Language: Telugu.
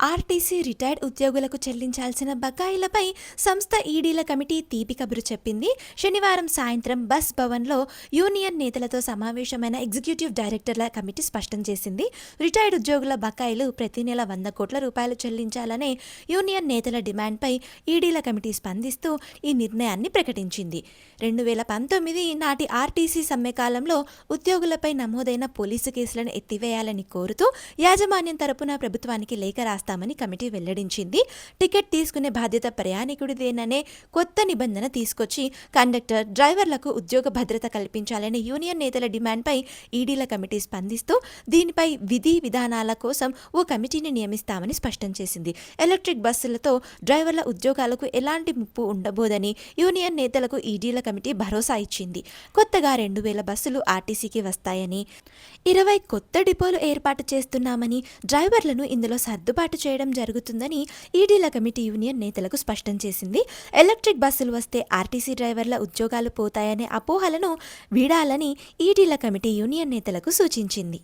ఆర్టీసీ రిటైర్డ్ ఉద్యోగులకు చెల్లించాల్సిన బకాయిలపై సంస్థ ఈడీల కమిటీ తీపి కబురు చెప్పింది. శనివారం సాయంత్రం బస్ భవన్లో యూనియన్ నేతలతో సమావేశమైన ఎగ్జిక్యూటివ్ డైరెక్టర్ల కమిటీ స్పష్టం చేసింది. రిటైర్డ్ ఉద్యోగుల బకాయిలు ప్రతి నెల 100 కోట్ల రూపాయలు చెల్లించాలనే యూనియన్ నేతల డిమాండ్పై ఈడీల కమిటీ స్పందిస్తూ ఈ నిర్ణయాన్ని ప్రకటించింది. 2019 నాటి ఆర్టీసీ సమ్మె కాలంలో ఉద్యోగులపై నమోదైన పోలీసు కేసులను ఎత్తివేయాలని కోరుతూ యాజమాన్యం తరపున ప్రభుత్వానికి లేఖ రాస్తామని కమిటీ వెల్లడించింది. టికెట్ తీసుకునే బాధ్యత ప్రయాణికుడిదేననే కొత్త నిబంధన తీసుకొచ్చి కండక్టర్, డ్రైవర్లకు ఉద్యోగ భద్రత కల్పించాలనే యూనియన్ నేతల డిమాండ్పై ఈడీల కమిటీ స్పందిస్తూ దీనిపై విధి విధానాల కోసం ఓ కమిటీని నియమిస్తామని స్పష్టం చేసింది. ఎలక్ట్రిక్ బస్సులతో డ్రైవర్ల ఉద్యోగాలకు ఎలాంటి ముప్పు ఉండబోదని యూనియన్ నేతలకు ఈడీల కమిటీ భరోసా ఇచ్చింది. కొత్తగా 2000 బస్సులు ఆర్టీసీకి వస్తాయని, 20 కొత్త డిపోలు ఏర్పాటు చేస్తున్నామని, డ్రైవర్లను ఇందులో సర్దుబాటు చేయడం జరుగుతుందని ఈడీల కమిటీ యూనియన్ నేతలకు స్పష్టం చేసింది. ఎలక్ట్రిక్ బస్సులు వస్తే ఆర్టీసీ డ్రైవర్ల ఉద్యోగాలు పోతాయనే అపోహలను వీడాలని ఈడీల కమిటీ యూనియన్ నేతలకు సూచించింది.